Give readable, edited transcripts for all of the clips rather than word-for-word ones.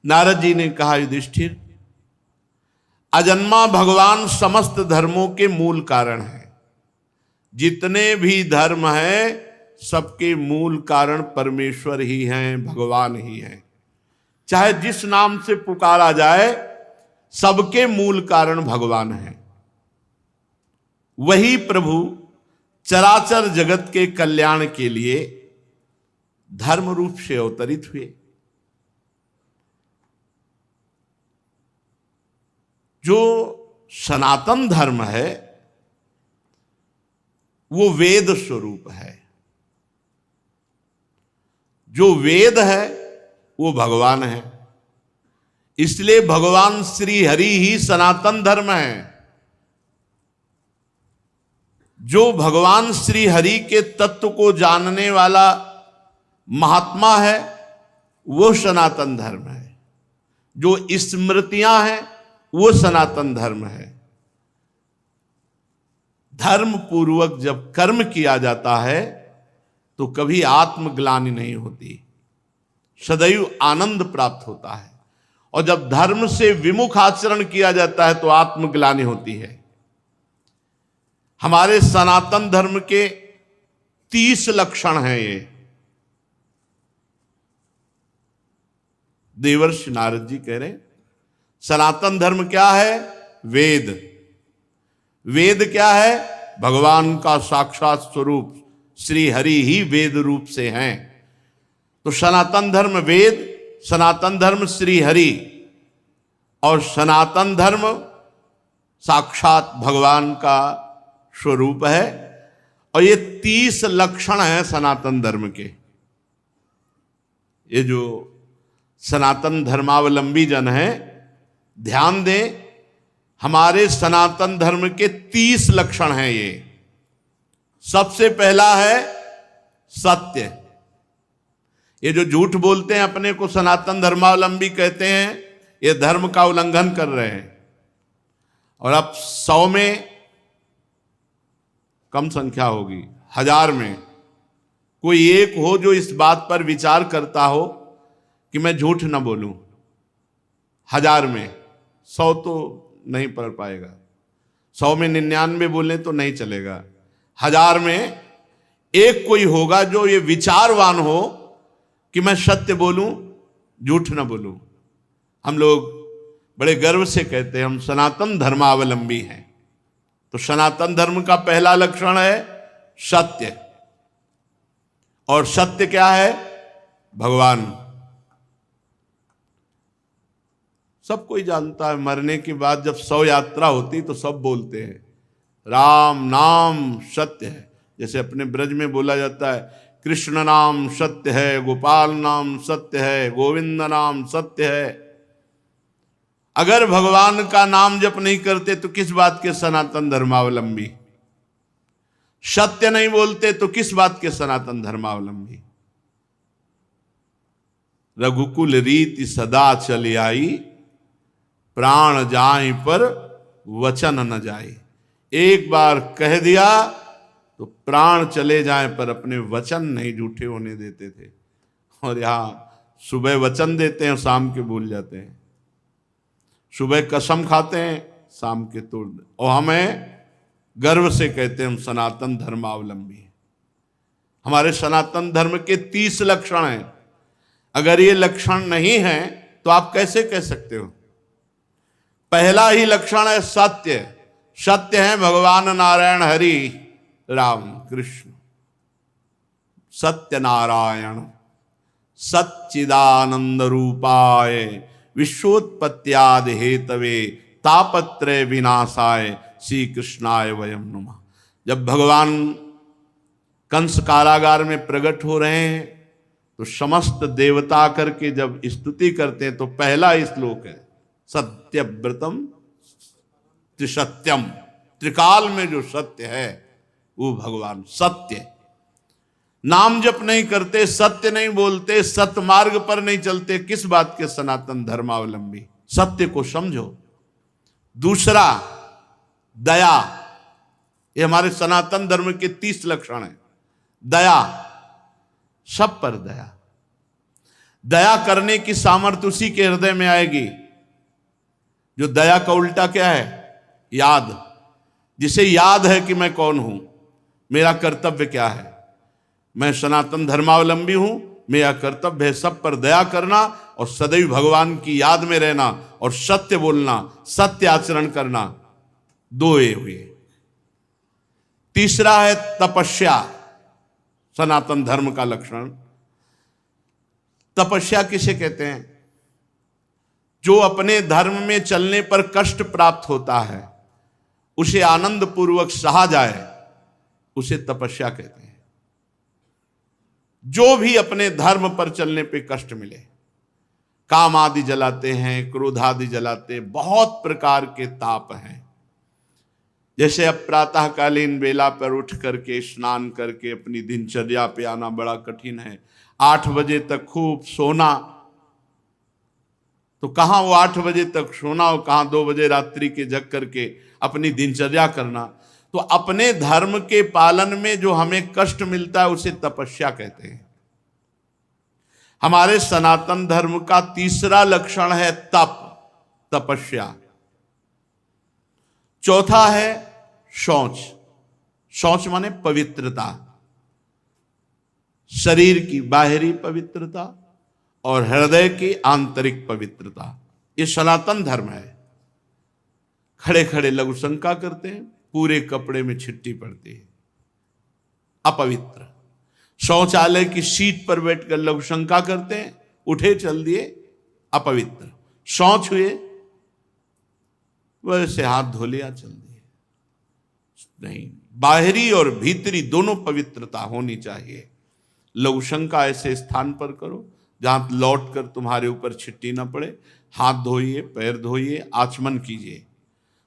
नारद जी ने कहा, युधिष्ठिर, अजन्मा भगवान समस्त धर्मों के मूल कारण है। जितने भी धर्म हैं सबके मूल कारण परमेश्वर ही हैं, भगवान ही हैं। चाहे जिस नाम से पुकारा जाए, सबके मूल कारण भगवान हैं। वही प्रभु चराचर जगत के कल्याण के लिए धर्म रूप से अवतरित हुए। जो सनातन धर्म है वो वेद स्वरूप है। जो वेद है वो भगवान है। इसलिए भगवान श्री हरि ही सनातन धर्म है। जो भगवान श्री हरि के तत्व को जानने वाला महात्मा है वो सनातन धर्म है। जो स्मृतियां हैं वो सनातन धर्म है। धर्म पूर्वक जब कर्म किया जाता है तो कभी आत्मग्लानि नहीं होती, सदैव आनंद प्राप्त होता है। और जब धर्म से विमुख आचरण किया जाता है तो आत्मग्लानि होती है। हमारे सनातन धर्म के 30 लक्षण हैं। ये देवर्षि नारद जी कह रहे, सनातन धर्म क्या है? वेद। वेद क्या है? भगवान का साक्षात स्वरूप श्री हरि ही वेद रूप से हैं। तो सनातन धर्म वेद, सनातन धर्म श्री हरि और सनातन धर्म साक्षात भगवान का स्वरूप है। और ये 30 लक्षण हैं सनातन धर्म के। ये जो सनातन धर्मावलंबी जन हैं, ध्यान दें, हमारे सनातन धर्म के 30 लक्षण हैं ये। सबसे पहला है सत्य। ये जो झूठ बोलते हैं, अपने को सनातन धर्मावलंबी कहते हैं, ये धर्म का उल्लंघन कर रहे हैं। और अब 100 में कम संख्या होगी, 1000 में कोई एक हो जो इस बात पर विचार करता हो कि मैं झूठ ना बोलूं। 1000 में 100 तो नहीं पढ़ पाएगा। 100 में 99 बोले तो नहीं चलेगा। 1000 में एक कोई होगा जो ये विचारवान हो कि मैं सत्य बोलूं, झूठ ना बोलूं। हम लोग बड़े गर्व से कहते हैं हम सनातन धर्मावलंबी हैं। तो सनातन धर्म का पहला लक्षण है सत्य। और सत्य क्या है? भगवान। सब कोई जानता है, मरने के बाद जब शव यात्रा होती तो सब बोलते हैं राम नाम सत्य है। जैसे अपने ब्रज में बोला जाता है, कृष्ण नाम सत्य है, गोपाल नाम सत्य है, गोविंद नाम सत्य है। अगर भगवान का नाम जप नहीं करते तो किस बात के सनातन धर्मावलंबी? सत्य नहीं बोलते तो किस बात के सनातन धर्मावलंबी? रघुकुल रीति सदा चली आई, प्राण जाए पर वचन न जाए। एक बार कह दिया तो प्राण चले जाए पर अपने वचन नहीं झूठे होने देते थे। और यहां सुबह वचन देते हैं, शाम के भूल जाते हैं। सुबह कसम खाते हैं, शाम के तोड़ दे। और हमें गर्व से कहते हैं हम सनातन धर्मावलंबी हैं। हमारे सनातन धर्म के 30 लक्षण हैं। अगर ये लक्षण नहीं हैं तो आप कैसे कह सकते हो? पहला ही लक्षण है सत्य। सत्य है भगवान नारायण हरि राम कृष्ण। सत्य नारायण सच्चिदानंद रूपाय विश्वोत्पत्त्यादि हेतवे तापत्रय विनाशाय श्री कृष्णाय वयम नमः। जब भगवान कंस कारागार में प्रकट हो रहे हैं तो समस्त देवता करके जब स्तुति करते हैं तो पहला श्लोक है सत्यव्रतम त्रिसत्यम। त्रिकाल में जो सत्य है वो भगवान सत्य। नाम जप नहीं करते, सत्य नहीं बोलते, सत्य मार्ग पर नहीं चलते, किस बात के सनातन धर्मावलंबी? सत्य को समझो। दूसरा दया। ये हमारे सनातन धर्म के 30 लक्षण हैं। दया, सब पर दया। दया करने की सामर्थ्य उसी के हृदय में आएगी जो दया का उल्टा क्या है? याद। जिसे याद है कि मैं कौन हूं, मेरा कर्तव्य क्या है, मैं सनातन धर्मावलंबी हूं, मेरा कर्तव्य है सब पर दया करना और सदैव भगवान की याद में रहना और सत्य बोलना, सत्य आचरण करना। दो ये हुए। तीसरा है तपस्या, सनातन धर्म का लक्षण। तपस्या किसे कहते हैं? जो अपने धर्म में चलने पर कष्ट प्राप्त होता है उसे आनंद पूर्वक सहा जाए, उसे तपस्या कहते हैं। जो भी अपने धर्म पर चलने पे कष्ट मिले, काम आदि जलाते हैं, क्रोध आदि जलाते हैं, बहुत प्रकार के ताप हैं। जैसे अब प्रातःकालीन बेला पर उठ करके स्नान करके अपनी दिनचर्या पे आना बड़ा कठिन है। 8 बजे तक खूब सोना, तो कहां वो 8 बजे तक सोना और कहां 2 बजे रात्रि के जग करके अपनी दिनचर्या करना। तो अपने धर्म के पालन में जो हमें कष्ट मिलता है उसे तपस्या कहते हैं। हमारे सनातन धर्म का तीसरा लक्षण है तप, तपस्या। चौथा है शौच। शौच माने पवित्रता, शरीर की बाहरी पवित्रता और हृदय की आंतरिक पवित्रता। ये सनातन धर्म है। खड़े खड़े लघु शंका करते हैं, पूरे कपड़े में छिट्टी पड़ती है, अपवित्र। शौचालय की सीट पर बैठकर लघु शंका करते हैं, उठे चल दिए, अपवित्र। शौच हुए, वैसे हाथ धो लिया चल दिए। नहीं, बाहरी और भीतरी दोनों पवित्रता होनी चाहिए। लघु शंका ऐसे स्थान पर करो जहां लौट कर तुम्हारे ऊपर छिट्टी न पड़े। हाथ धोइए, पैर धोइए, आचमन कीजिए।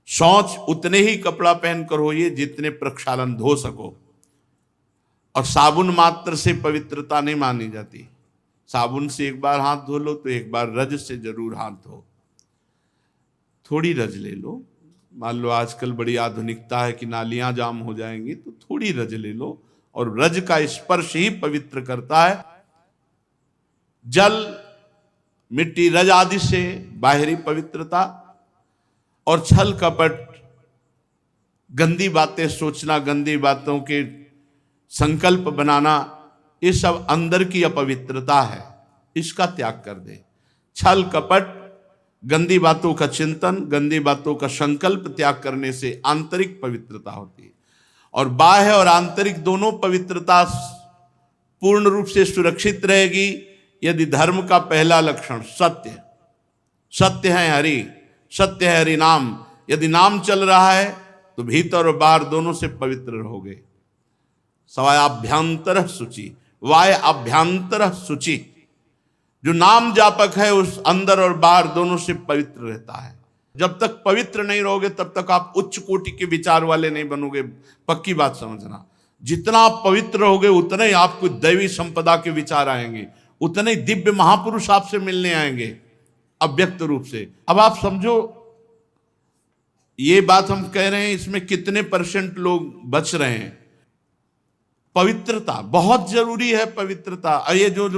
शौच उतने ही कपड़ा पहनकर होइए जितने प्रक्षालन धो सको। और साबुन मात्र से पवित्रता नहीं मानी जाती। साबुन से एक बार हाथ धो लो तो एक बार रज से जरूर हाथ धो। थोड़ी रज ले लो। मान लो आजकल बड़ी आधुनिकता है कि नालियां जाम हो जाएंगी, तो थोड़ी रज ले लो। और रज का स्पर्श ही पवित्र करता है। जल, मिट्टी, रज आदि से बाहरी पवित्रता, और छल कपट, गंदी बातें सोचना, गंदी बातों के संकल्प बनाना, ये सब अंदर की अपवित्रता है। इसका त्याग कर दे। छल कपट, गंदी बातों का चिंतन, गंदी बातों का संकल्प त्याग करने से आंतरिक पवित्रता होती है। और बाह्य और आंतरिक दोनों पवित्रता पूर्ण रूप से सुरक्षित रहेगी यदि धर्म का पहला लक्षण सत्य, सत्य है हरि, सत्य है हरि नाम, यदि नाम चल रहा है तो भीतर और बाहर दोनों से पवित्र रहोगे। सवायाभ्यंतर शुचि, वाय अभ्यंतर शुचि। जो नाम जापक है उस अंदर और बाहर दोनों से पवित्र रहता है। जब तक पवित्र नहीं रहोगे तब तक आप उच्च कोटि के विचार वाले नहीं बनोगे। पक्की बात समझना। जितना आप पवित्र रहोगे उतने ही आपको दैवी संपदा के विचार आएंगे, उतने ही दिव्य महापुरुष आपसे मिलने आएंगे अव्यक्त रूप से। अब आप समझो, ये बात हम कह रहे हैं, इसमें कितने % लोग बच रहे हैं। पवित्रता बहुत जरूरी है। पवित्रता, ये जो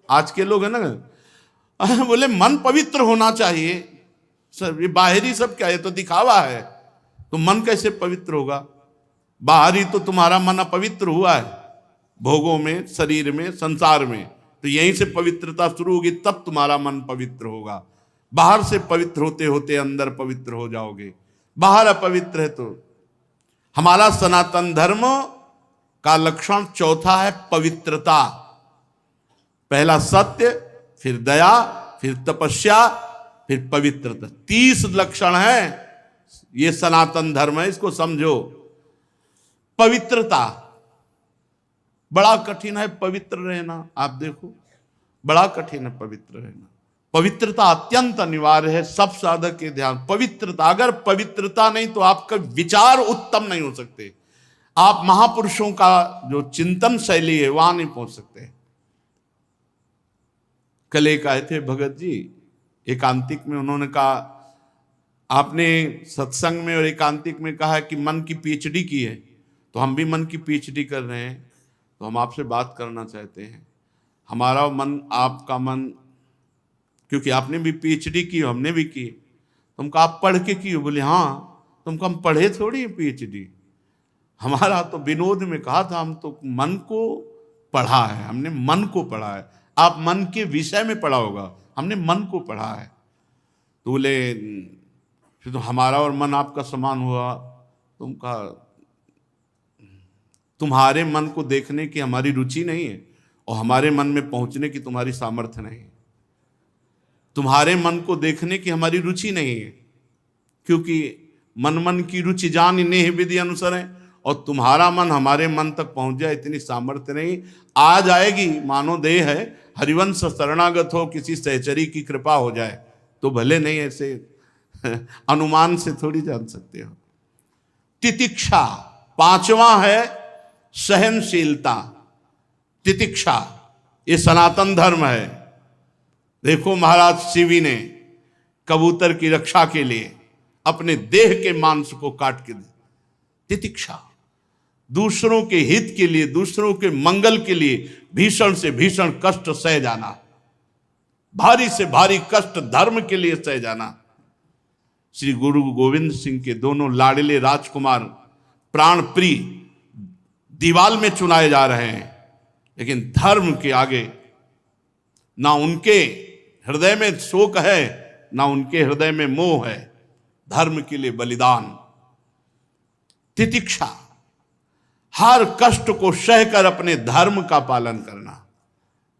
आज के लोग हैं ना, बोले मन पवित्र होना चाहिए। सर ये बाहरी सब क्या है, तो दिखावा है। तो मन कैसे पवित्र होगा? बाहरी तो तुम्हारा मन अपवित्र हुआ है, भोगों में, शरीर में, संसार में। तो यहीं से पवित्रता शुरू होगी, तब तुम्हारा मन पवित्र होगा। बाहर से पवित्र होते होते अंदर पवित्र हो जाओगे। बाहर अपवित्र है तो। हमारा सनातन धर्म का लक्षण चौथा है पवित्रता। पहला सत्य, फिर दया, फिर तपस्या, फिर पवित्रता। 30 लक्षण है। ये सनातन धर्म है, इसको समझो। पवित्रता बड़ा कठिन है। पवित्र रहना, आप देखो, बड़ा कठिन है पवित्र रहना। पवित्रता अत्यंत अनिवार्य है। सब साधक के ध्यान, पवित्रता। अगर पवित्रता नहीं तो आपका विचार उत्तम नहीं हो सकते। आप महापुरुषों का जो चिंतन शैली है वहां नहीं पहुंच सकते। कल एक आए थे भगत जी एकांतिक में, उन्होंने कहा, आपने सत्संग में और एकांतिक में कहा कि मन की पीएचडी की है, तो हम भी मन की पीएचडी कर रहे हैं, तो हम आपसे बात करना चाहते हैं। हमारा मन, आपका मन क्योंकि आपने भी पीएचडी की, हमने भी की। तुम कहा आप पढ़ के की हो? बोले हाँ। तुमको हम पढ़े थोड़ी है पीएचडी, हमारा तो विनोद में कहा था हम तो मन को पढ़ा है, हमने मन को पढ़ा है। आप मन के विषय में पढ़ा होगा, हमने मन को पढ़ा है। तो बोले फिर तो हमारा और मन आपका समान हुआ। तुम कहा तुम्हारे मन को देखने की हमारी रुचि नहीं है और हमारे मन में पहुंचने की तुम्हारी सामर्थ्य नहीं है। तुम्हारे मन को देखने की हमारी रुचि नहीं है, क्योंकि मन की रुचि जान नेह विधि अनुसार है, और तुम्हारा मन हमारे मन तक पहुंच जाए इतनी सामर्थ्य नहीं। आ जाएगी, मानो देह है, हरिवंश शरणागत हो, किसी सहचरी की कृपा हो जाए तो भले, नहीं ऐसे अनुमान से थोड़ी जान सकते हो। तितिक्षा, पांचवा है सहनशीलता। तितिक्षा ये सनातन धर्म है। देखो महाराज शिवी ने कबूतर की रक्षा के लिए अपने देह के मांस को काट के दे। तितिक्षा, दूसरों के हित के लिए, दूसरों के मंगल के लिए भीषण से भीषण कष्ट सह जाना, भारी से भारी कष्ट धर्म के लिए सह जाना। श्री गुरु गोविंद सिंह के दोनों लाडले राजकुमार प्राण प्रिय दीवाल में चुनाए जा रहे हैं, लेकिन धर्म के आगे ना उनके हृदय में शोक है, ना उनके हृदय में मोह है। धर्म के लिए बलिदान। तितिक्षा, हर कष्ट को सहकर अपने धर्म का पालन करना,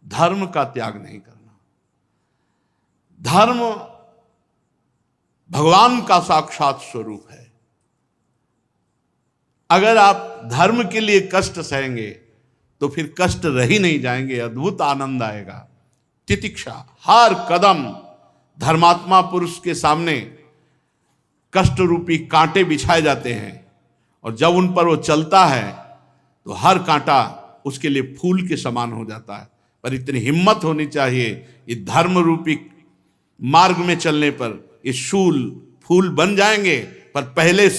धर्म का त्याग नहीं करना। धर्म भगवान का साक्षात स्वरूप है। अगर आप धर्म के लिए कष्ट सहेंगे तो फिर कष्ट रह ही नहीं जाएंगे, अद्भुत आनंद आएगा। तितिक्षा, हर कदम धर्मात्मा पुरुष के सामने कष्ट रूपी कांटे बिछाए जाते हैं, और जब उन पर वो चलता है तो हर कांटा उसके लिए फूल के समान हो जाता है। पर इतनी हिम्मत होनी चाहिए, ये धर्म रूपी मार्ग में चलने पर ये शूल फूल बन जाएंगे, पर पहले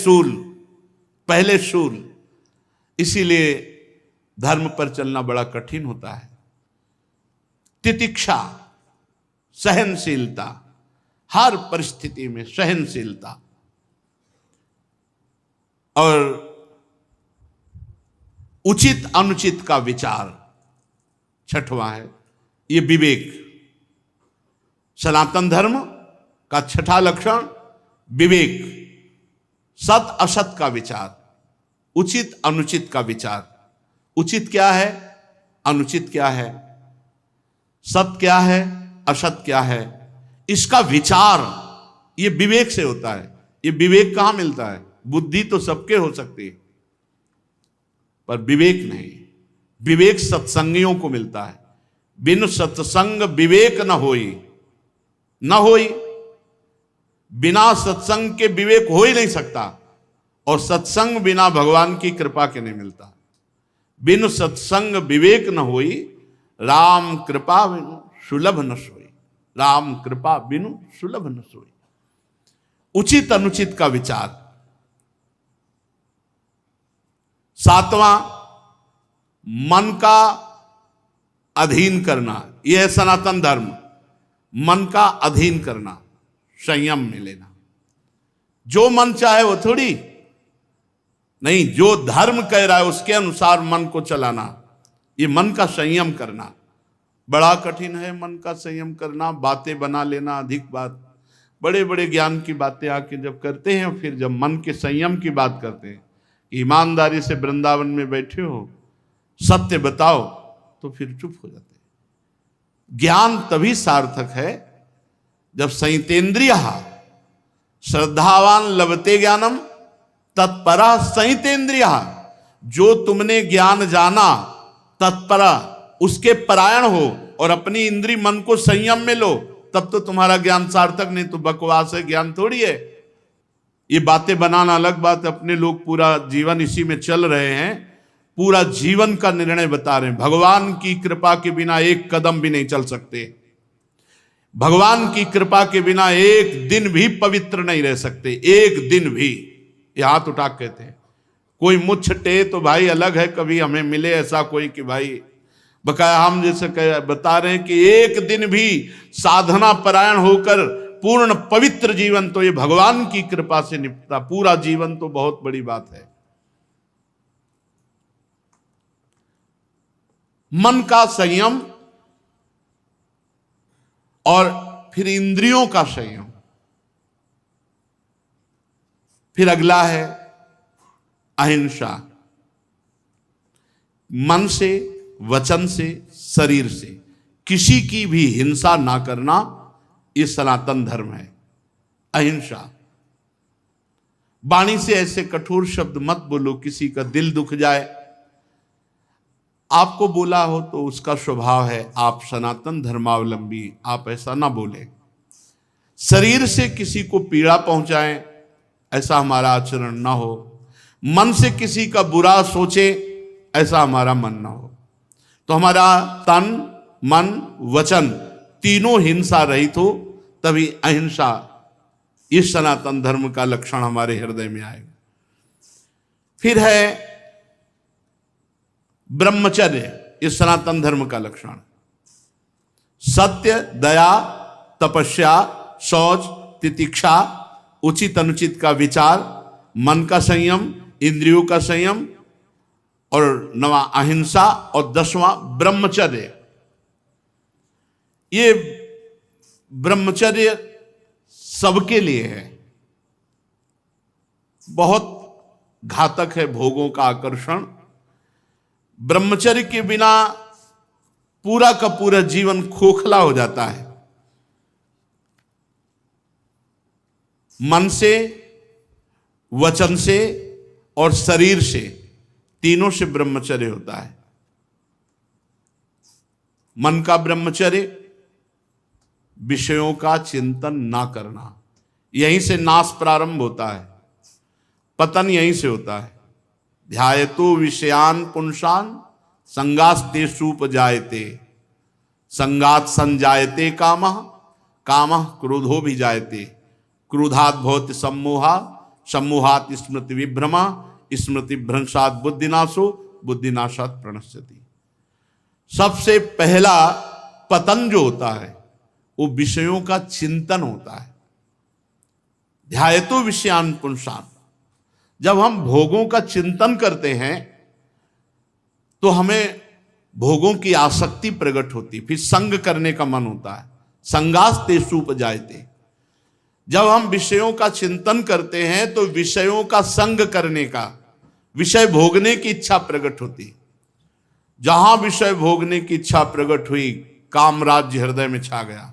शूल। इसीलिए धर्म पर चलना बड़ा कठिन होता है। तितिक्षा, सहनशीलता, हर परिस्थिति में सहनशीलता। और उचित अनुचित का विचार, छठवां है ये विवेक। सनातन धर्म का छठा लक्षण विवेक, सत असत का विचार, उचित अनुचित का विचार। उचित क्या है, अनुचित क्या है, सत क्या है, असत क्या है, इसका विचार ये विवेक से होता है। ये विवेक कहां मिलता है? बुद्धि तो सबके हो सकती है, पर विवेक नहीं। विवेक सत्संगियों को मिलता है। बिन सत्संग विवेक न होई। बिना सत्संग के विवेक हो ही नहीं सकता, और सत्संग बिना भगवान की कृपा के नहीं मिलता। बिन सत्संग विवेक न होई, राम कृपा बिनु सुलभ न सोई। राम कृपा बिनु सुलभ न सोई। उचित अनुचित का विचार। सातवां, मन का अधीन करना। यह है सनातन धर्म। मन का अधीन करना, संयम में लेना। जो मन चाहे वो थोड़ी नहीं, जो धर्म कह रहा है उसके अनुसार मन को चलाना, ये मन का संयम करना बड़ा कठिन है। मन का संयम करना, बातें बना लेना, अधिक बात, बड़े बड़े ज्ञान की बातें आके जब करते हैं, फिर जब मन के संयम की बात करते हैं, ईमानदारी से वृंदावन में बैठे हो, सत्य बताओ, तो फिर चुप हो जाते हैं। ज्ञान तभी सार्थक है जब संयतेन्द्रिय श्रद्धावान लभते ज्ञानम तत्परा संयतेन्द्रिय। जो तुमने ज्ञान जाना, तत्परा उसके परायण हो और अपनी इंद्रिय मन को संयम में लो, तब तो तुम्हारा ज्ञान सार्थक। नहीं तो बकवास है, ज्ञान थोड़ी है। ये बातें बनाना अलग बात, अपने लोग पूरा जीवन इसी में चल रहे हैं, पूरा जीवन का निर्णय बता रहे हैं। भगवान की कृपा के बिना एक कदम भी नहीं चल सकते। भगवान की कृपा के बिना एक दिन भी पवित्र नहीं रह सकते, एक दिन भी। ये हाथ उठा कहते हैं। कोई मुझ टे तो भाई अलग है, कभी हमें मिले ऐसा कोई कि भाई बकाया हम जैसे बता रहे हैं कि एक दिन भी साधना परायण होकर पूर्ण पवित्र जीवन तो ये भगवान की कृपा से निपटा, पूरा जीवन तो बहुत बड़ी बात है। मन का संयम और फिर इंद्रियों का संयम, फिर अगला है अहिंसा। मन से, वचन से, शरीर से किसी की भी हिंसा ना करना, ये सनातन धर्म है। अहिंसा। वाणी से ऐसे कठोर शब्द मत बोलो किसी का दिल दुख जाए। आपको बोला हो तो उसका स्वभाव है, आप सनातन धर्मावलंबी, आप ऐसा ना बोले। शरीर से किसी को पीड़ा पहुंचाएं, ऐसा हमारा आचरण ना हो। मन से किसी का बुरा सोचे, ऐसा हमारा मन ना हो। तो हमारा तन, मन, वचन तीनों हिंसा रहित हो, तभी अहिंसा, इस सनातन धर्म का लक्षण हमारे हृदय में आएगा। फिर है ब्रह्मचर्य, इस सनातन धर्म का लक्षण। सत्य, दया, तपस्या, शौच, तितिक्षा, उचित अनुचित का विचार, मन का संयम, इंद्रियों का संयम, और 9वां अहिंसा, और 10वां ब्रह्मचर्य। ये ब्रह्मचर्य सबके लिए है। बहुत घातक है भोगों का आकर्षण। ब्रह्मचर्य के बिना पूरा का पूरा जीवन खोखला हो जाता है। मन से, वचन से और शरीर से, तीनों से ब्रह्मचर्य होता है। मन का ब्रह्मचर्य, विषयों का चिंतन ना करना। यहीं से नाश प्रारंभ होता है, पतन यहीं से होता है। ध्यायतो विषयान पुंसान संगास्तेषुपजायते, संगात संजायते कामः, कामः क्रोधो भी जायते, क्रोधात् भवति सम्मोहा, सम्मोहात् स्मृति विभ्रमा, स्मृति भ्रंशात् बुद्धिनाशो, बुद्धिनाशात् प्रणश्यति। सबसे पहला पतन जो होता है वो विषयों का चिंतन होता है। ध्यायतो विषयान पुंसान, जब हम भोगों का चिंतन करते हैं तो हमें भोगों की आसक्ति प्रकट होती, फिर संग करने का मन होता है। संगास्तेषुपजायते, जब हम विषयों का चिंतन करते हैं तो विषयों का संग करने का, विषय भोगने की इच्छा प्रकट होती। जहां विषय भोगने की इच्छा प्रकट हुई, काम राज्य हृदय में छा गया।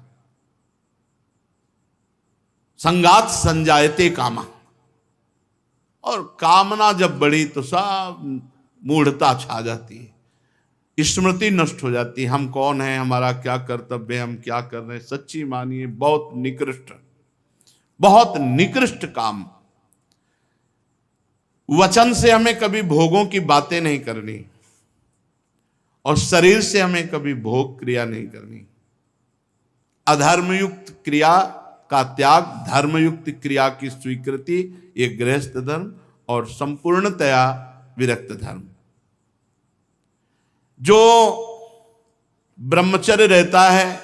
संगात संजायते कामा, और कामना जब बढ़ी तो सब मूढ़ता छा जाती है, स्मृति नष्ट हो जाती है। हम कौन हैं, हमारा क्या कर्तव्य है, हम क्या कर रहे हैं। सच्ची मानिए बहुत निकृष्ट, बहुत निकृष्ट काम। वचन से हमें कभी भोगों की बातें नहीं करनी, और शरीर से हमें कभी भोग क्रिया नहीं करनी। अधर्मयुक्त क्रिया का त्याग, धर्मयुक्त क्रिया की स्वीकृति, ये गृहस्थ धर्म और संपूर्णतया विरक्त धर्म। जो ब्रह्मचर्य रहता है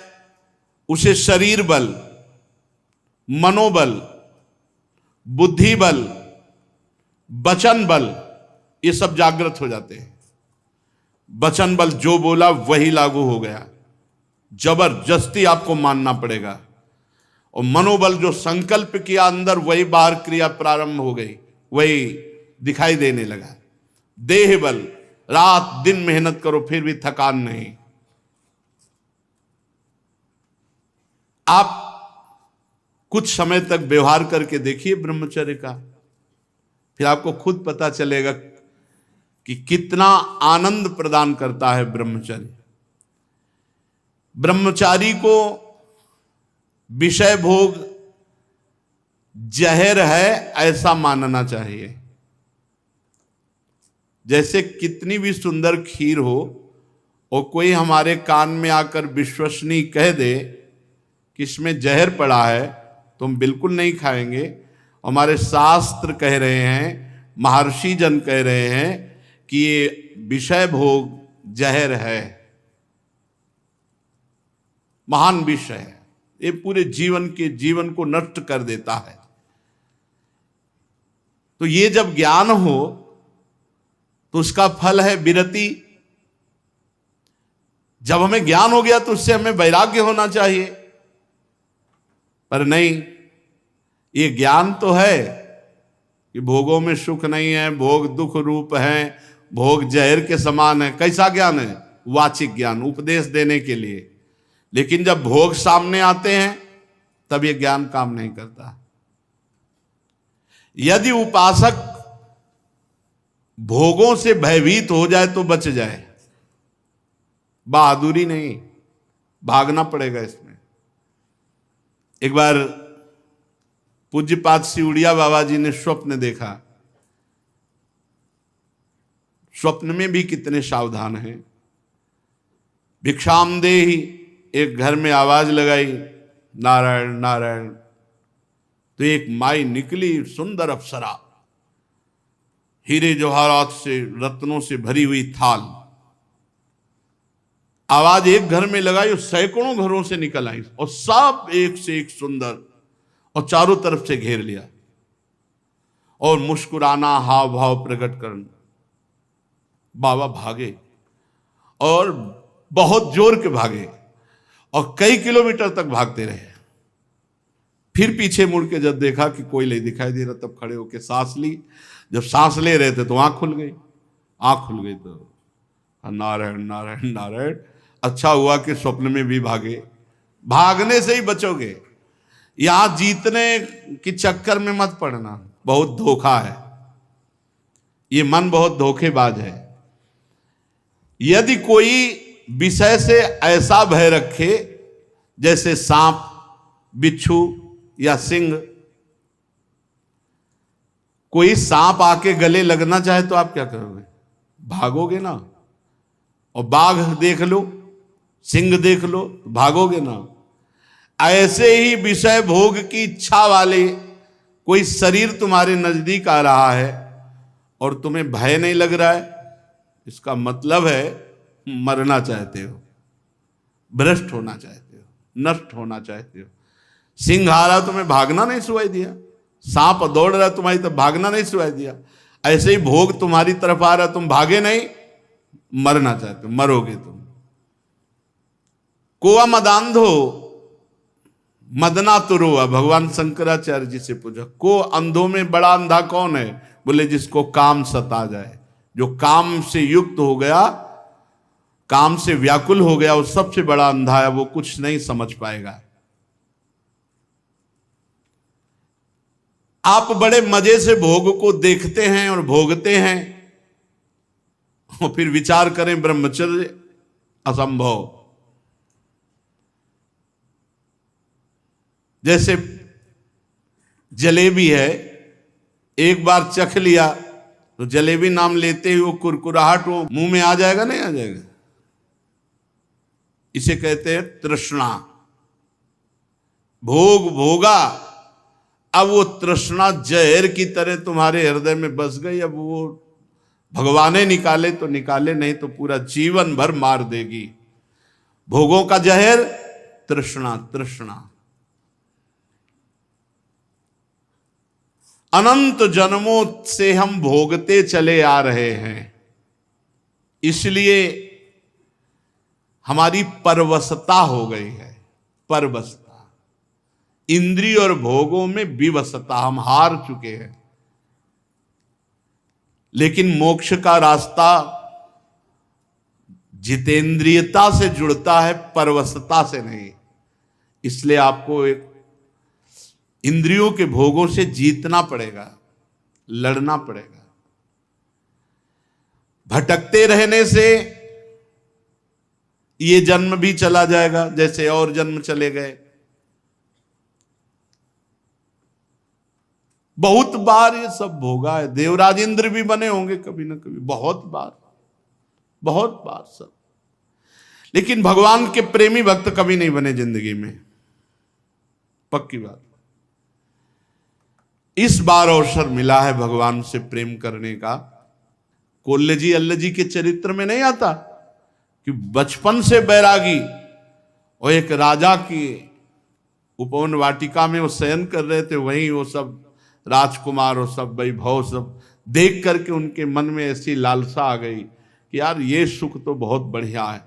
उसे शरीर बल, मनोबल, बुद्धि बल, वचन बल, ये सब जागृत हो जाते हैं। वचन बल, जो बोला वही लागू हो गया, जबरदस्ती आपको मानना पड़ेगा। और मनोबल, जो संकल्प किया अंदर वही बाहर क्रिया प्रारंभ हो गई, वही दिखाई देने लगा। देह बल, रात दिन मेहनत करो फिर भी थकान नहीं। आप कुछ समय तक व्यवहार करके देखिए ब्रह्मचर्य का, फिर आपको खुद पता चलेगा कि कितना आनंद प्रदान करता है ब्रह्मचर्य। ब्रह्मचारी को विषय भोग जहर है ऐसा मानना चाहिए। जैसे कितनी भी सुंदर खीर हो और कोई हमारे कान में आकर विश्वसनीय कह दे कि इसमें जहर पड़ा है तो हम बिल्कुल नहीं खाएंगे। हमारे शास्त्र कह रहे हैं, महर्षि जन कह रहे हैं कि ये विषय भोग जहर है, महान विष है, ये पूरे जीवन को नष्ट कर देता है। तो ये जब ज्ञान हो तो उसका फल है विरति। जब हमें ज्ञान हो गया तो उससे हमें वैराग्य होना चाहिए, पर नहीं, ये ज्ञान तो है कि भोगों में सुख नहीं है, भोग दुख रूप है, भोग जहर के समान है। कैसा ज्ञान है? वाचिक ज्ञान, उपदेश देने के लिए। लेकिन जब भोग सामने आते हैं तब ये ज्ञान काम नहीं करता। यदि उपासक भोगों से भयभीत हो जाए तो बच जाए, बहादुरी नहीं, भागना पड़ेगा इसमें। एक बार पूज्यपाद सिउड़िया बाबा जी ने स्वप्न देखा। स्वप्न में भी कितने सावधान हैं। भिक्षाम देहि, एक घर में आवाज लगाई, नारायण नारायण। तो एक माई निकली, सुंदर अप्सरा, हीरे जवाहरात से, रत्नों से भरी हुई थाल। आवाज एक घर में लगाई और सैकड़ों घरों से निकल आई, और सब एक से एक सुंदर, और चारों तरफ से घेर लिया, और मुस्कुराना, हाव भाव प्रकट करना। बाबा भागे, और बहुत जोर के भागे, और कई किलोमीटर तक भागते रहे। फिर पीछे मुड़ के जब देखा कि कोई नहीं दिखाई दे रहा, तब खड़े होकर सांस ली। जब सांस ले रहे थे तो आंख खुल गई। आंख खुल गई तो नारायण नारायण नारायण। अच्छा हुआ कि स्वप्न में भी भागे। भागने से ही बचोगे, यहां जीतने की चक्कर में मत पड़ना, बहुत धोखा है। ये मन बहुत धोखेबाज है। यदि कोई विषय से ऐसा भय रखे जैसे सांप, बिच्छू या सिंह, कोई सांप आके गले लगना चाहे तो आप क्या करोगे? भागोगे ना। और बाघ देख लो, सिंह देख लो, भागोगे ना। ऐसे ही विषय भोग की इच्छा वाले कोई शरीर तुम्हारे नजदीक आ रहा है और तुम्हें भय नहीं लग रहा है, इसका मतलब है मरना चाहते हो, भ्रष्ट होना चाहते हो, नष्ट होना चाहते हो। सिंह आ रहा तुम्हें भागना नहीं सुनाई दिया, सांप दौड़ रहा तुम्हारी तरफ भागना नहीं सुनाई दिया। ऐसे ही भोग तुम्हारी तरफ आ रहा, तुम भागे नहीं, मरना चाहते हो, मरोगे तुम। कोआ मदांधो मदना तुरुआ, भगवान शंकराचार्य जी से पूछा, को अंधों में बड़ा अंधा कौन है? बोले जिसको काम सता जाए, जो काम से युक्त हो गया, काम से व्याकुल हो गया, वो सबसे बड़ा अंधा है, वो कुछ नहीं समझ पाएगा। आप बड़े मजे से भोग को देखते हैं और भोगते हैं, और फिर विचार करें ब्रह्मचर्य असंभव। जैसे जलेबी है, एक बार चख लिया तो जलेबी नाम लेते ही वो कुरकुराहट वो मुंह में आ जाएगा, नहीं आ जाएगा? इसे कहते हैं तृष्णा। भोग भोगा, अब वो तृष्णा जहर की तरह तुम्हारे हृदय में बस गई। अब वो भगवाने निकाले तो निकाले, नहीं तो पूरा जीवन भर मार देगी। भोगों का जहर तृष्णा, तृष्णा। अनंत जन्मों से हम भोगते चले आ रहे हैं, इसलिए हमारी परवशता हो गई है। परवशता, इंद्रिय और भोगों में विवशता, हम हार चुके हैं। लेकिन मोक्ष का रास्ता जितेंद्रियता से जुड़ता है, परवशता से नहीं। इसलिए आपको एक इंद्रियों के भोगों से जीतना पड़ेगा, लड़ना पड़ेगा। भटकते रहने से ये जन्म भी चला जाएगा, जैसे और जन्म चले गए। बहुत बार ये सब भोगा है, देवराज इंद्र भी बने होंगे कभी ना कभी, बहुत बार, बहुत बार सब। लेकिन भगवान के प्रेमी भक्त कभी नहीं बने जिंदगी में, पक्की बात। इस बार अवसर मिला है भगवान से प्रेम करने का। कोल्ले जी अल्ले जी के चरित्र में नहीं आता कि बचपन से बैरागी और एक राजा की उपवन वाटिका में वो शयन कर रहे थे, वहीं वो सब राजकुमार और सब वैभव सब देख करके उनके मन में ऐसी लालसा आ गई कि यार ये सुख तो बहुत बढ़िया है।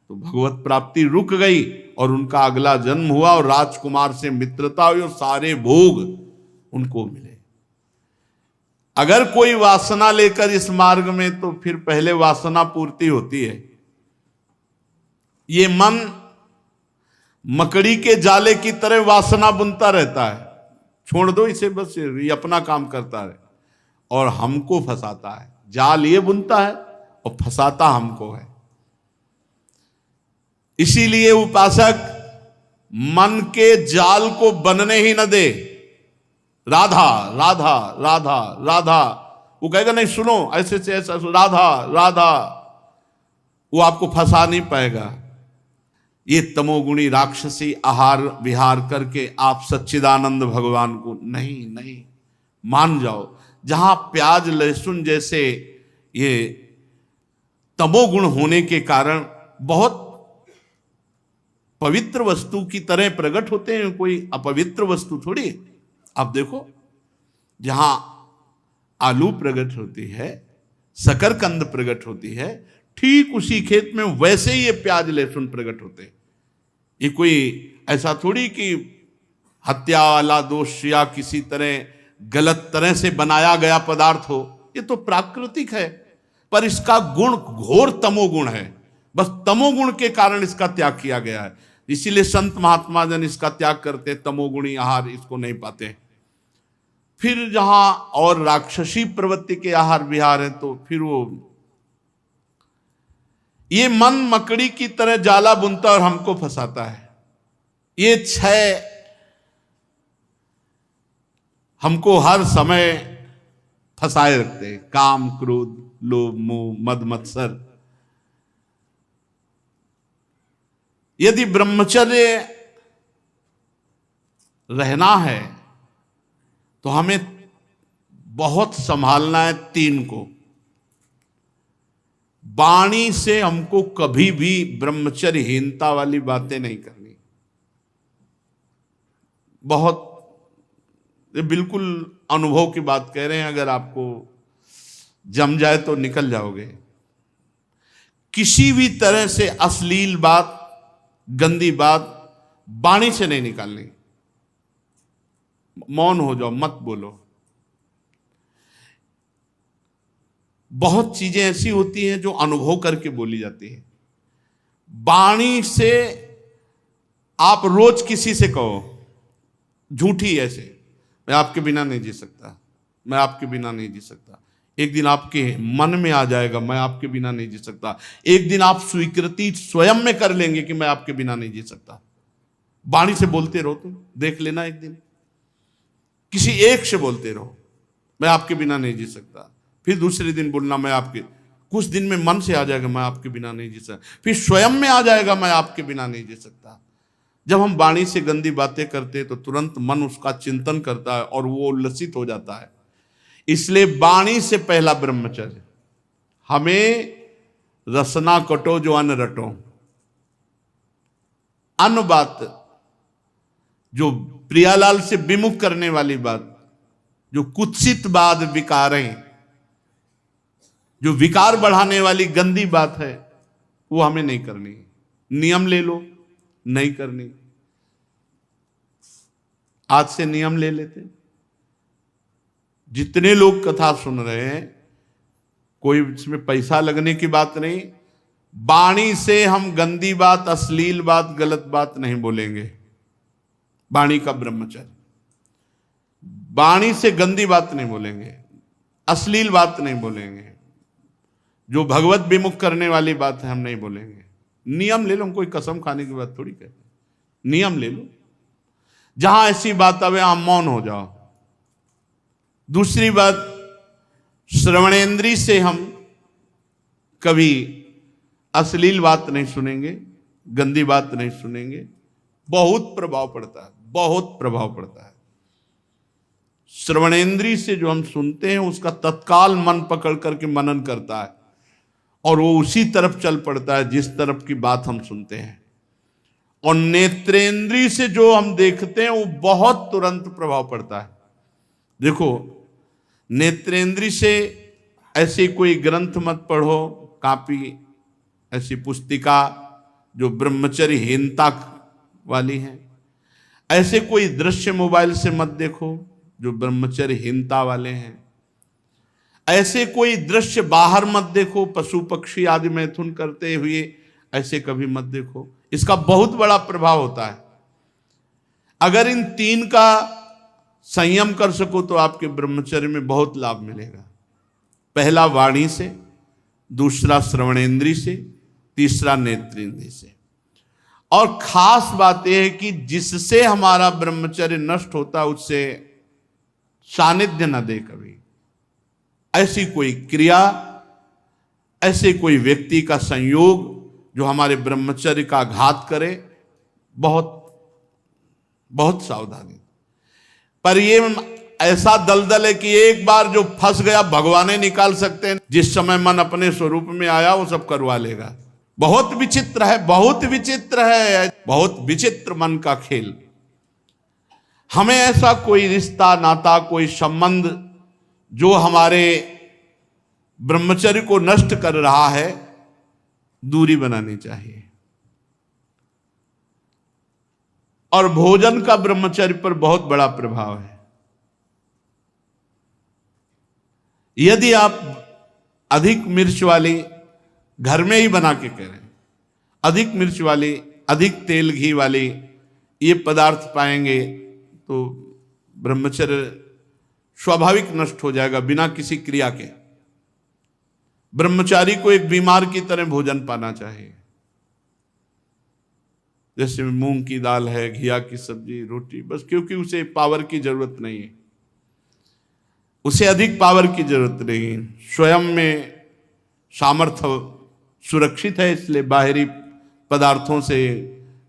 तो भगवत प्राप्ति रुक गई और उनका अगला जन्म हुआ और राजकुमार से मित्रता हुई और सारे भोग उनको मिले। अगर कोई वासना लेकर इस मार्ग में, तो फिर पहले वासना पूर्ति होती है। ये मन मकड़ी के जाले की तरह वासना बुनता रहता है, छोड़ दो इसे, बस ये अपना काम करता है और हमको फंसाता है। जाल ये बुनता है और फंसाता हमको है। इसीलिए उपासक मन के जाल को बनने ही न दे। राधा राधा राधा राधा, वो कहेगा नहीं सुनो ऐसे से ऐसा, राधा राधा, वो आपको फंसा नहीं पाएगा। ये तमोगुणी राक्षसी आहार विहार करके आप सच्चिदानंद भगवान को नहीं नहीं मान जाओ। जहां प्याज लहसुन जैसे ये तमोगुण होने के कारण बहुत पवित्र वस्तु की तरह प्रकट होते हैं, कोई अपवित्र वस्तु थोड़ी। आप देखो, जहां आलू प्रकट होती है, शकरकंद प्रकट होती है, ठीक उसी खेत में वैसे ही ये प्याज लहसुन प्रकट होते हैं। ये कोई ऐसा थोड़ी कि हत्या वाला दोष या किसी तरह गलत तरह से बनाया गया पदार्थ हो। ये तो प्राकृतिक है, पर इसका गुण घोर तमोगुण है। बस तमोगुण के कारण इसका त्याग किया गया है। इसीलिए संत महात्मा जन इसका त्याग करते, तमोगुणी आहार इसको नहीं पाते। फिर जहां और राक्षसी प्रवृत्ति के आहार विहार है, तो फिर वो ये मन मकड़ी की तरह जाला बुनता और हमको फंसाता है। ये छह हमको हर समय फंसाए रखते हैं, काम क्रोध लोभ मोह मद मत्सर। यदि ब्रह्मचर्य रहना है तो हमें बहुत संभालना है तीन को। वाणी से हमको कभी भी ब्रह्मचर्यहीनता वाली बातें नहीं करनी। बहुत, ये बिल्कुल अनुभव की बात कह रहे हैं, अगर आपको जम जाए तो निकल जाओगे। किसी भी तरह से अश्लील बात, गंदी बात वाणी से नहीं निकालनी। मौन हो जाओ, मत बोलो। बहुत चीजें ऐसी होती हैं जो अनुभव करके बोली जाती है। वाणी से आप रोज किसी से कहो झूठी ऐसे, मैं आपके बिना नहीं जी सकता, मैं आपके बिना नहीं जी सकता। एक दिन आपके मन में आ जाएगा मैं आपके बिना नहीं जी सकता। एक दिन आप स्वीकृति स्वयं में कर लेंगे कि मैं आपके बिना नहीं जी सकता। वाणी से बोलते रहो, तुम देख लेना, एक दिन किसी एक से बोलते रहो मैं आपके बिना नहीं जी सकता। फिर दूसरे दिन बोलना मैं आपके, कुछ दिन में मन से आ जाएगा मैं आपके बिना नहीं जी सकता। फिर स्वयं में आ जाएगा मैं आपके बिना नहीं जी सकता। जब हम वाणी से गंदी बातें करते तो तुरंत मन उसका चिंतन करता है और वो उल्लसित हो जाता है। इसलिए वाणी से पहला ब्रह्मचर्य। हमें रसना कटो जो अन्न रटो। अन्न बात जो प्रियालाल से विमुख करने वाली बात, जो कुत्सित बात विकार है, जो विकार बढ़ाने वाली गंदी बात है, वो हमें नहीं करनी। नियम ले लो, नहीं करनी। आज से नियम ले लेते। जितने लोग कथा सुन रहे हैं, कोई इसमें पैसा लगने की बात नहीं। वाणी से हम गंदी बात, अश्लील बात, गलत बात नहीं बोलेंगे। वाणी का ब्रह्मचर्य। वाणी से गंदी बात नहीं बोलेंगे, अश्लील बात नहीं बोलेंगे, जो भगवत विमुख करने वाली बात है हम नहीं बोलेंगे। नियम ले लो, कोई कसम खाने की बात थोड़ी कहते, नियम ले लो। जहां ऐसी बात आवे आप मौन हो जाओ। दूसरी बात, श्रवणेंद्री से हम कभी अश्लील बात नहीं सुनेंगे, गंदी बात नहीं सुनेंगे। बहुत प्रभाव पड़ता है, बहुत प्रभाव पड़ता है। श्रवणेंद्री से जो हम सुनते हैं उसका तत्काल मन पकड़ करके मनन करता है और वो उसी तरफ चल पड़ता है जिस तरफ की बात हम सुनते हैं। और नेत्रेंद्रिय से जो हम देखते हैं वो बहुत तुरंत प्रभाव पड़ता है। देखो, नेत्रेंद्रिय से ऐसे कोई ग्रंथ मत पढ़ो, कॉपी, ऐसी पुस्तिका जो ब्रह्मचर्यहीनता वाली है। ऐसे कोई दृश्य मोबाइल से मत देखो जो ब्रह्मचर्यहीनता वाले हैं। ऐसे कोई दृश्य बाहर मत देखो, पशु पक्षी आदि मैथुन करते हुए ऐसे कभी मत देखो। इसका बहुत बड़ा प्रभाव होता है। अगर इन तीन का संयम कर सको तो आपके ब्रह्मचर्य में बहुत लाभ मिलेगा। पहला वाणी से, दूसरा श्रवणेंद्रिय से, तीसरा नेत्रेंद्रिय से। और खास बात यह है कि जिससे हमारा ब्रह्मचर्य नष्ट होता है उससे सानिध्य न दे कभी। ऐसी कोई क्रिया, ऐसे कोई व्यक्ति का संयोग जो हमारे ब्रह्मचर्य का घात करे, बहुत बहुत सावधानी। पर ये ऐसा दलदल है कि एक बार जो फंस गया भगवान ही निकाल सकते हैं। जिस समय मन अपने स्वरूप में आया वो सब करवा लेगा। बहुत विचित्र है, बहुत विचित्र है, बहुत विचित्र मन का खेल। हमें ऐसा कोई रिश्ता नाता, कोई संबंध जो हमारे ब्रह्मचर्य को नष्ट कर रहा है, दूरी बनानी चाहिए। और भोजन का ब्रह्मचर्य पर बहुत बड़ा प्रभाव है। यदि आप अधिक मिर्च वाली, घर में ही बना के करें, अधिक मिर्च वाली, अधिक तेल घी वाली ये पदार्थ पाएंगे तो ब्रह्मचर्य स्वाभाविक नष्ट हो जाएगा बिना किसी क्रिया के। ब्रह्मचारी को एक बीमार की तरह भोजन पाना चाहिए। जैसे मूंग की दाल है, घिया की सब्जी, रोटी, बस, क्योंकि उसे पावर की जरूरत नहीं है, उसे अधिक पावर की जरूरत नहीं है। स्वयं में सामर्थ्य सुरक्षित है, इसलिए बाहरी पदार्थों से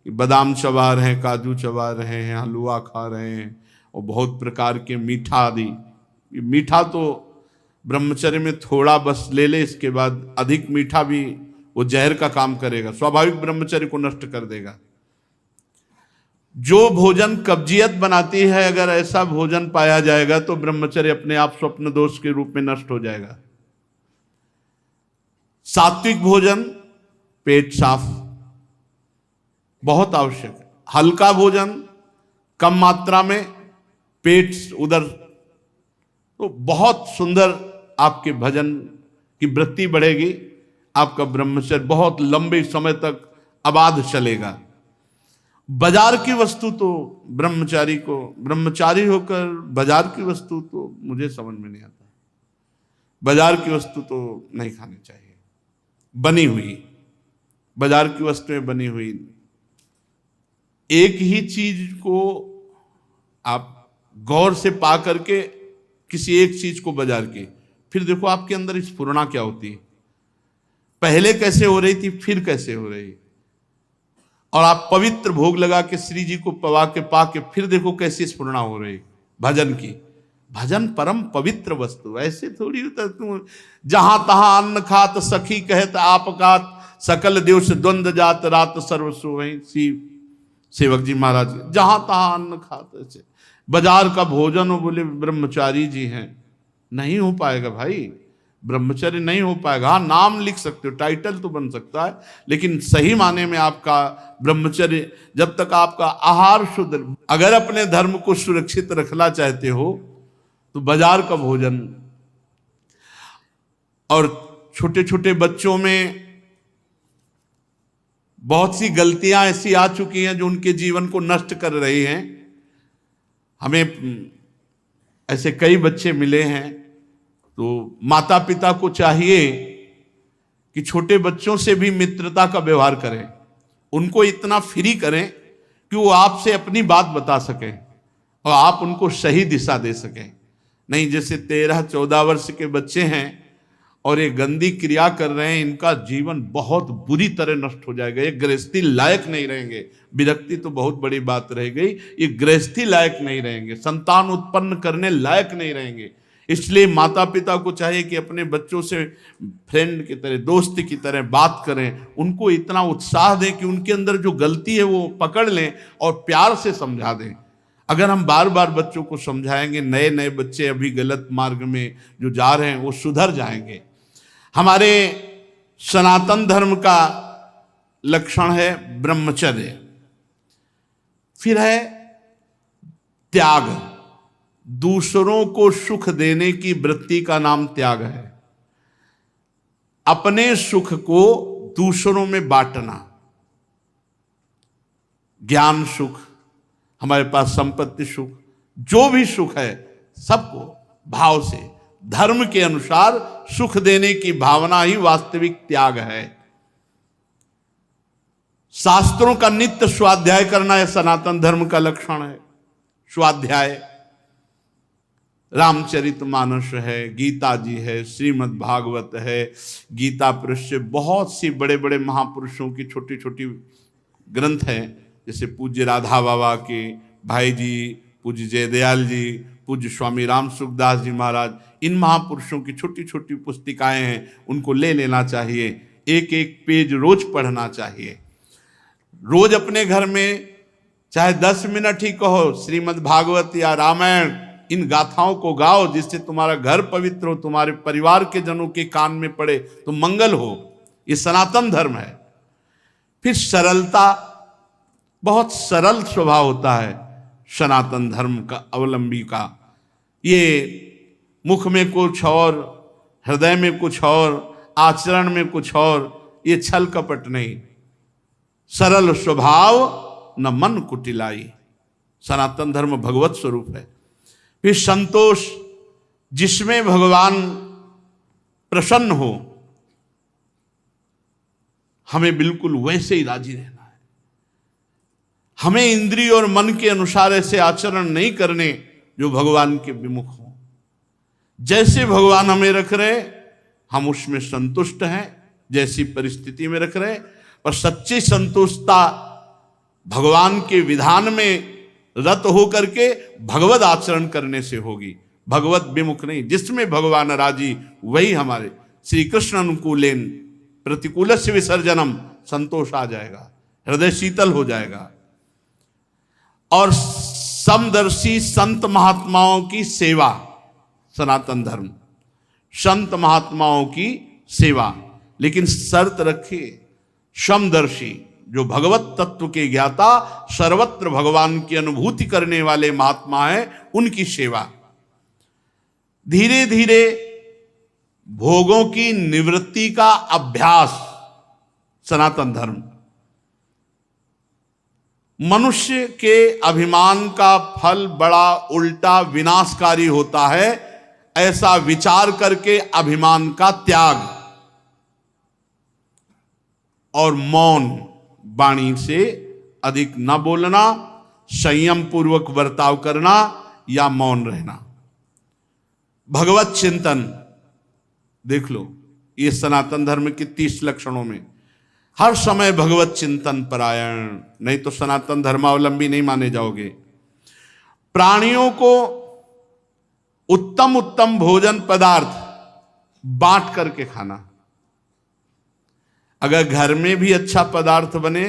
बादाम चबा रहे हैं, काजू चबा रहे हैं, हलवा खा रहे हैं और बहुत प्रकार के मीठा आदि। मीठा तो ब्रह्मचर्य में थोड़ा बस ले ले, इसके बाद अधिक मीठा भी वो जहर का काम करेगा, स्वाभाविक ब्रह्मचर्य को नष्ट कर देगा। जो भोजन कब्जियत बनाती है, अगर ऐसा भोजन पाया जाएगा तो ब्रह्मचर्य अपने आप स्वप्न दोष के रूप में नष्ट हो जाएगा। सात्विक भोजन, पेट साफ, बहुत आवश्यक है। हल्का भोजन, कम मात्रा में, पेट उधर, तो बहुत सुंदर आपके भजन की वृत्ति बढ़ेगी। आपका ब्रह्मचर्य बहुत लंबे समय तक आबाद चलेगा। बाजार की वस्तु तो ब्रह्मचारी होकर बाजार की वस्तु तो मुझे समझ में नहीं आता। बाजार की वस्तु तो नहीं खानी चाहिए। बनी हुई, बाजार की वस्तुएं बनी हुई, एक ही चीज को आप गौर से पा करके किसी एक चीज को बाजार की, फिर देखो आपके अंदर स्फुरणा क्या होती है। पहले कैसे हो रही थी, फिर कैसे हो रही। और आप पवित्र भोग लगा के श्री जी को पवा के पा के फिर देखो कैसी स्फुरणा हो रही भजन की। भजन परम पवित्र वस्तु, ऐसे थोड़ी होता तुम जहां तहां अन्न खात सखी कहत आपकात, सकल देव से द्वंद जात रात सर्वस्व वही। शिव सेवक जी महाराज जहां तहां अन्न खात, ऐसे बाजार का भोजन हो, बोले ब्रह्मचारी जी हैं, नहीं हो पाएगा भाई, ब्रह्मचर्य नहीं हो पाएगा। हाँ, नाम लिख सकते हो, टाइटल तो बन सकता है, लेकिन सही माने में आपका ब्रह्मचर्य, जब तक आपका आहार शुद्ध, अगर अपने धर्म को सुरक्षित रखना चाहते हो तो बाजार का भोजन। और छोटे छोटे बच्चों में बहुत सी गलतियां ऐसी आ चुकी हैं जो उनके जीवन को नष्ट कर रही हैं। हमें ऐसे कई बच्चे मिले हैं, तो माता पिता को चाहिए कि छोटे बच्चों से भी मित्रता का व्यवहार करें, उनको इतना फ्री करें कि वो आपसे अपनी बात बता सकें और आप उनको सही दिशा दे सकें। नहीं, जैसे 13-14 वर्ष के बच्चे हैं और ये गंदी क्रिया कर रहे हैं, इनका जीवन बहुत बुरी तरह नष्ट हो जाएगा। ये गृहस्थी लायक नहीं रहेंगे। विरक्ति तो बहुत बड़ी बात रह गई, ये गृहस्थी लायक नहीं रहेंगे, संतान उत्पन्न करने लायक नहीं रहेंगे। इसलिए माता पिता को चाहिए कि अपने बच्चों से फ्रेंड की तरह, दोस्त की तरह बात करें, उनको इतना उत्साह दें कि उनके अंदर जो गलती है वो पकड़ लें और प्यार से समझा दें। अगर हम बार बार बच्चों को समझाएंगे, नए नए बच्चे अभी गलत मार्ग में जो जा रहे हैं वो सुधर जाएंगे। हमारे सनातन धर्म का लक्षण है ब्रह्मचर्य, फिर है त्याग। दूसरों को सुख देने की वृत्ति का नाम त्याग है। अपने सुख को दूसरों में बांटना, ज्ञान सुख, हमारे पास संपत्ति सुख, जो भी सुख है सबको भाव से, धर्म के अनुसार सुख देने की भावना ही वास्तविक त्याग है। शास्त्रों का नित्य स्वाध्याय करना यह सनातन धर्म का लक्षण है। स्वाध्याय रामचरितमानस है, गीता जी है, श्रीमद् भागवत है, गीता पृष्ठ, बहुत सी बड़े बड़े महापुरुषों की छोटी छोटी ग्रंथ हैं, जैसे पूज्य राधा बाबा के भाई जी, पूज्य जयदयाल जी, पूज्य स्वामी राम सुखदास जी महाराज, इन महापुरुषों की छोटी छोटी पुस्तिकाएं हैं, उनको ले लेना चाहिए। एक एक पेज रोज पढ़ना चाहिए। रोज अपने घर में चाहे 10 मिनट ही कहो, श्रीमद् भागवत या रामायण, इन गाथाओं को गाओ, जिससे तुम्हारा घर पवित्र हो, तुम्हारे परिवार के जनों के कान में पड़े तो मंगल हो। ये सनातन धर्म है। फिर सरलता, बहुत सरल स्वभाव होता है सनातन धर्म का अवलंबी का। ये मुख में कुछ और, हृदय में कुछ और, आचरण में कुछ और, ये छल कपट नहीं। सरल स्वभाव न मन कुटिलाई, सनातन धर्म भगवत स्वरूप है। फिर संतोष, जिसमें भगवान प्रसन्न हो, हमें बिल्कुल वैसे ही राजी रहना है। हमें इंद्रिय और मन के अनुसार ऐसे आचरण नहीं करने जो भगवान के विमुख हो। जैसे भगवान हमें रख रहे हम उसमें संतुष्ट हैं, जैसी परिस्थिति में रख रहे। और सच्ची संतुष्टता भगवान के विधान में रत होकर के भगवत आचरण करने से होगी, भगवत विमुख नहीं। जिसमें भगवान राजी वही हमारे श्री कृष्ण अनुकूलेन प्रतिकूल से विसर्जनम, संतोष आ जाएगा, हृदय शीतल हो जाएगा। और समदर्शी संत महात्माओं की सेवा, सनातन धर्म संत महात्माओं की सेवा, लेकिन शर्त रखिए, समदर्शी, जो भगवत तत्व के ज्ञाता, सर्वत्र भगवान की अनुभूति करने वाले महात्मा हैं, उनकी सेवा। धीरे धीरे भोगों की निवृत्ति का अभ्यास, सनातन धर्म। मनुष्य के अभिमान का फल बड़ा उल्टा विनाशकारी होता है, ऐसा विचार करके अभिमान का त्याग और मौन, वाणी से अधिक न बोलना, संयम पूर्वक बर्ताव करना या मौन रहना। भगवत चिंतन देख लो, ये सनातन धर्म के 30 लक्षणों में हर समय भगवत चिंतन परायण, नहीं तो सनातन धर्मावलंबी नहीं माने जाओगे। प्राणियों को उत्तम उत्तम भोजन पदार्थ बांट करके खाना। अगर घर में भी अच्छा पदार्थ बने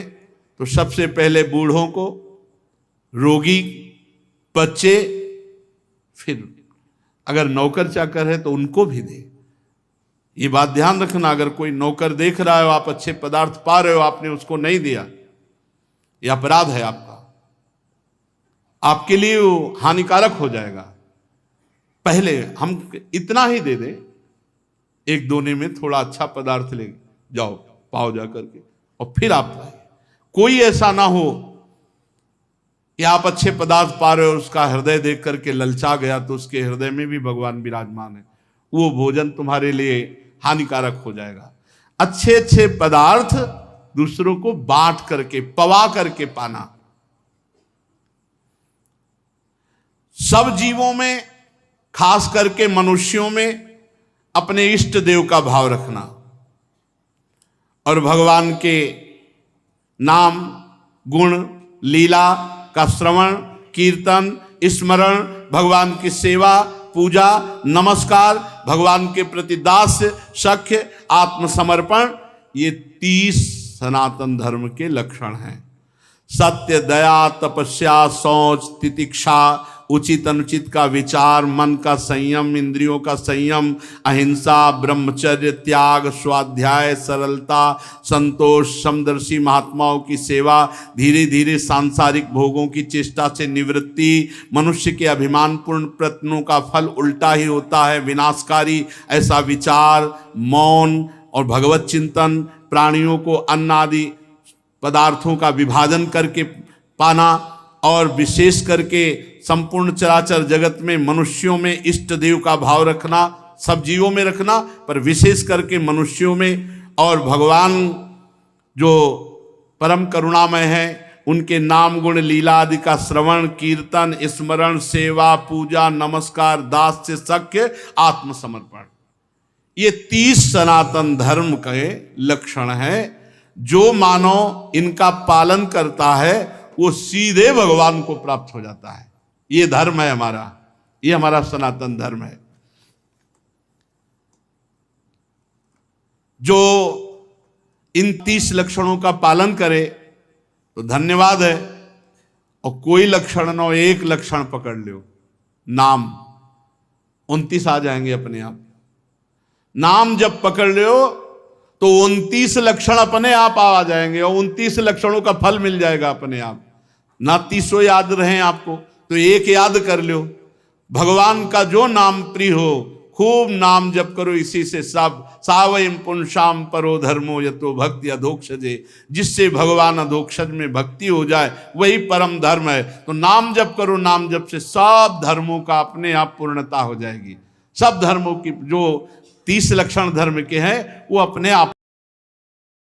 तो सबसे पहले बूढ़ों को, रोगी, बच्चे, फिर अगर नौकर चाकर है तो उनको भी दे। ये बात ध्यान रखना, अगर कोई नौकर देख रहा है, आप अच्छे पदार्थ पा रहे हो, आपने उसको नहीं दिया, ये अपराध है आपका, आपके लिए वो हानिकारक हो जाएगा। पहले हम इतना ही दे दें, एक दोने में थोड़ा अच्छा पदार्थ ले जाओ, पाओ जा करके, और फिर आप पाए। कोई ऐसा ना हो कि आप अच्छे पदार्थ पा रहे हो, उसका हृदय देख करके ललचा गया, तो उसके हृदय में भी भगवान विराजमान है, वो भोजन तुम्हारे लिए हानिकारक हो जाएगा। अच्छे अच्छे पदार्थ दूसरों को बांट करके, पवा करके पाना। सब जीवों में, खास करके मनुष्यों में, अपने इष्ट देव का भाव रखना और भगवान के नाम, गुण, लीला का श्रवण, कीर्तन, स्मरण, भगवान की सेवा, पूजा, नमस्कार, भगवान के प्रति दास्य, सख्य, आत्मसमर्पण, ये 30 सनातन धर्म के लक्षण हैं। सत्य, दया, तपस्या, शौच, तितिक्षा, उचित अनुचित का विचार, मन का संयम, इंद्रियों का संयम, अहिंसा, ब्रह्मचर्य, त्याग, स्वाध्याय, सरलता, संतोष, समदर्शी महात्माओं की सेवा, धीरे धीरे सांसारिक भोगों की चेष्टा से निवृत्ति, मनुष्य के अभिमानपूर्ण प्रयत्नों का फल उल्टा ही होता है, विनाशकारी ऐसा विचार, मौन और भगवत चिंतन, प्राणियों को अन्न आदि पदार्थों का विभाजन करके पाना, और विशेष करके संपूर्ण चराचर जगत में मनुष्यों में इष्ट देव का भाव रखना, सब जीवों में रखना, पर विशेष करके मनुष्यों में, और भगवान जो परम करुणामय है उनके नाम गुण लीला आदि का श्रवण, कीर्तन, स्मरण, सेवा, पूजा, नमस्कार, दास्य, सख्य, आत्मसमर्पण, ये 30 सनातन धर्म के लक्षण हैं। जो मानव इनका पालन करता है वो सीधे भगवान को प्राप्त हो जाता है। ये धर्म है हमारा, ये हमारा सनातन धर्म है। जो इन 30 लक्षणों का पालन करे तो धन्यवाद है, और कोई लक्षण न हो, एक लक्षण पकड़ लो, नाम, 29 आ जाएंगे अपने आप। नाम जब पकड़ लो तो 29 लक्षण अपने आप आ जाएंगे, और 29 लक्षणों का फल मिल जाएगा अपने आप। ना 30 याद रहे आपको तो एक याद कर लो, भगवान का जो नाम प्रिय हो, खूब नाम जप करो, इसी से सब सावयम पुंसाम परो धर्मो यतो भक्ति अधोक्षजे, जिससे भगवान अधोक्षज में भक्ति हो जाए वही परम धर्म है। तो नाम जप करो, नाम जप से सब धर्मों का अपने आप पूर्णता हो जाएगी। सब धर्मों की जो 30 लक्षण धर्म के हैं वो अपने आप